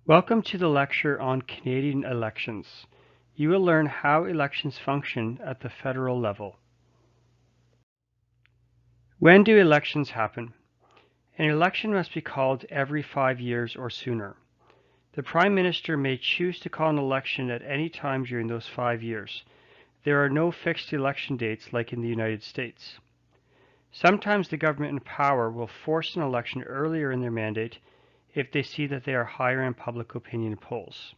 Welcome to the lecture on Canadian elections. You will learn how elections function at the federal level. When do elections happen? An election must be called every 5 years or sooner. The Prime Minister may choose to call an election at any time during those 5 years. There are no fixed election dates like in the United States. Sometimes the government in power will force an election earlier in their mandate if they see that they are higher in public opinion polls.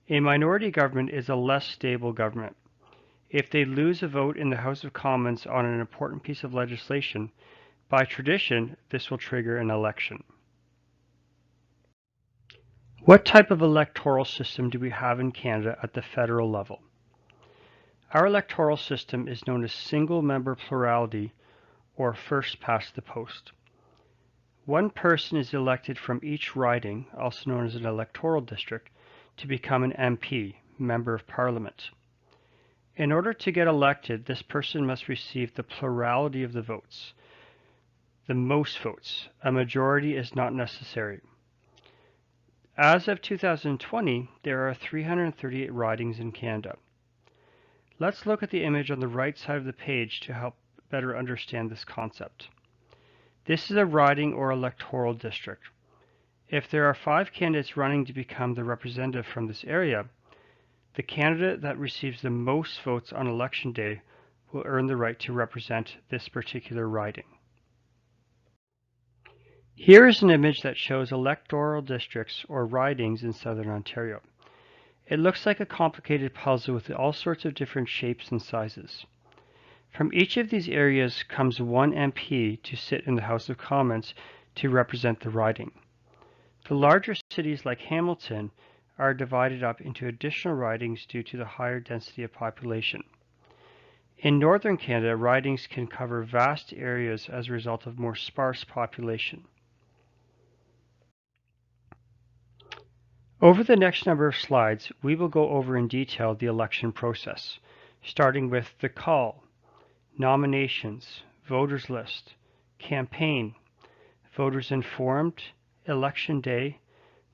A minority government is a less stable government. If they lose a vote in the House of Commons on an important piece of legislation, by tradition, this will trigger an election. What type of electoral system do we have in Canada at the federal level? Our electoral system is known as single-member plurality, or first past the post. One person is elected from each riding, also known as an electoral district, to become an MP, Member of Parliament. In order to get elected, this person must receive the plurality of the votes, the most votes. A majority is not necessary. As of 2020, there are 338 ridings in Canada. Let's look at the image on the right side of the page to help better understand this concept. This is a riding or electoral district. If there are 5 candidates running to become the representative from this area, the candidate that receives the most votes on election day will earn the right to represent this particular riding. Here is an image that shows electoral districts or ridings in southern Ontario. It looks like a complicated puzzle with all sorts of different shapes and sizes. From each of these areas comes one MP to sit in the House of Commons to represent the riding. The larger cities like Hamilton are divided up into additional ridings due to the higher density of population. In northern Canada, ridings can cover vast areas as a result of more sparse population. Over the next number of slides, we will go over in detail the election process, starting with the call, nominations, voters list, campaign, voters informed, election day,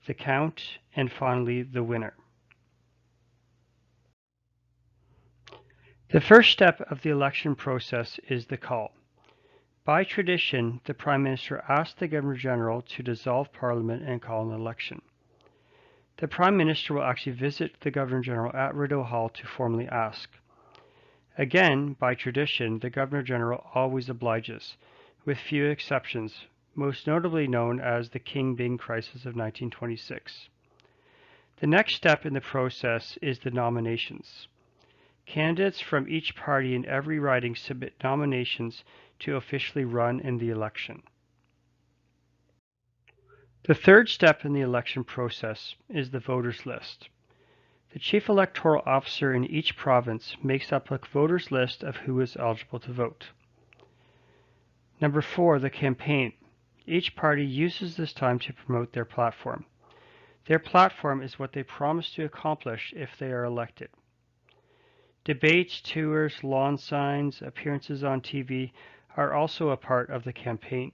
the count, and finally the winner. The first step of the election process is the call. By tradition, the Prime Minister asks the Governor-General to dissolve Parliament and call an election. The Prime Minister will actually visit the Governor-General at Rideau Hall to formally ask. Again, by tradition, the Governor-General always obliges, with few exceptions, most notably known as the King Byng Crisis of 1926. The next step in the process is the nominations. Candidates from each party in every riding submit nominations to officially run in the election. The third step in the election process is the voters list. The Chief Electoral Officer in each province makes up a voters list of who is eligible to vote. Number 4, the campaign. Each party uses this time to promote their platform. Their platform is what they promise to accomplish if they are elected. Debates, tours, lawn signs, appearances on TV are also a part of the campaign.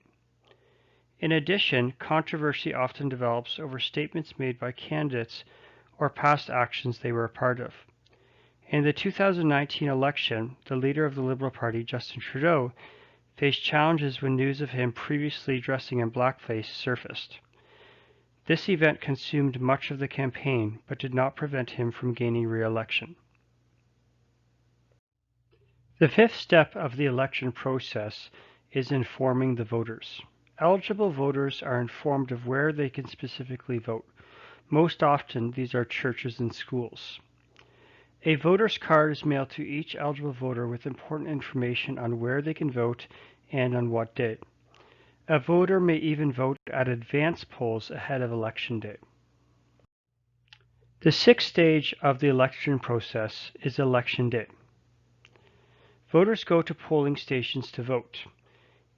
In addition, controversy often develops over statements made by candidates or past actions they were a part of. In the 2019 election, the leader of the Liberal Party, Justin Trudeau, faced challenges when news of him previously dressing in blackface surfaced. This event consumed much of the campaign, but did not prevent him from gaining re-election. The fifth step of the election process is informing the voters. Eligible voters are informed of where they can specifically vote. Most often, these are churches and schools. A voter's card is mailed to each eligible voter with important information on where they can vote and on what day. A voter may even vote at advance polls ahead of election day. The sixth stage of the election process is election day. Voters go to polling stations to vote.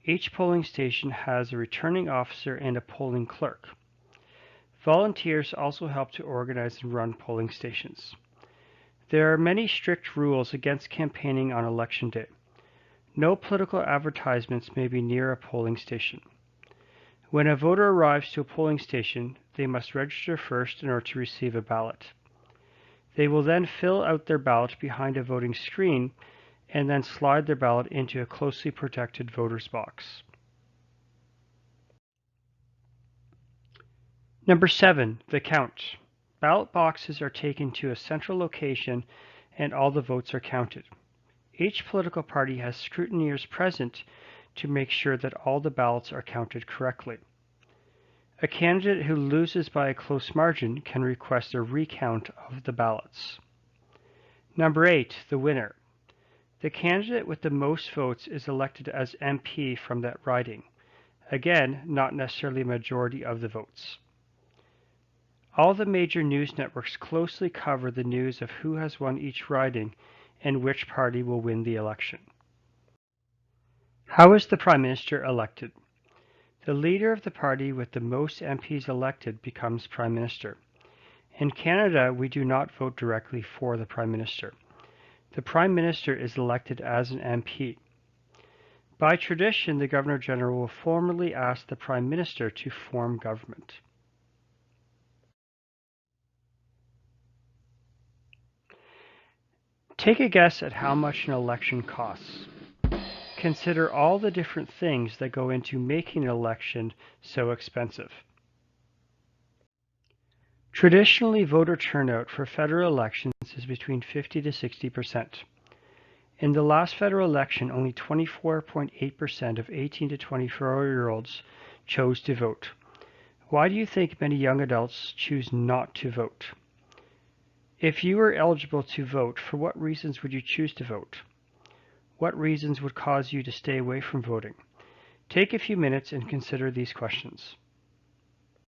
Each polling station has a returning officer and a polling clerk. Volunteers also help to organize and run polling stations. There are many strict rules against campaigning on election day. No political advertisements may be near a polling station. When a voter arrives to a polling station, they must register first in order to receive a ballot. They will then fill out their ballot behind a voting screen and then slide their ballot into a closely protected voter's box. Number 7, the count. Ballot boxes are taken to a central location and all the votes are counted. Each political party has scrutineers present to make sure that all the ballots are counted correctly. A candidate who loses by a close margin can request a recount of the ballots. Number 8, the winner. The candidate with the most votes is elected as MP from that riding. Again, not necessarily a majority of the votes. All the major news networks closely cover the news of who has won each riding and which party will win the election. How is the Prime Minister elected? The leader of the party with the most MPs elected becomes Prime Minister. In Canada, we do not vote directly for the Prime Minister. The Prime Minister is elected as an MP. By tradition, the Governor-General will formally ask the Prime Minister to form government. Take a guess at how much an election costs. Consider all the different things that go into making an election so expensive. Traditionally, voter turnout for federal elections is between 50 to 60%. In the last federal election, only 24.8% of 18 to 24-year-olds chose to vote. Why do you think many young adults choose not to vote? If you were eligible to vote, for what reasons would you choose to vote? What reasons would cause you to stay away from voting? Take a few minutes and consider these questions.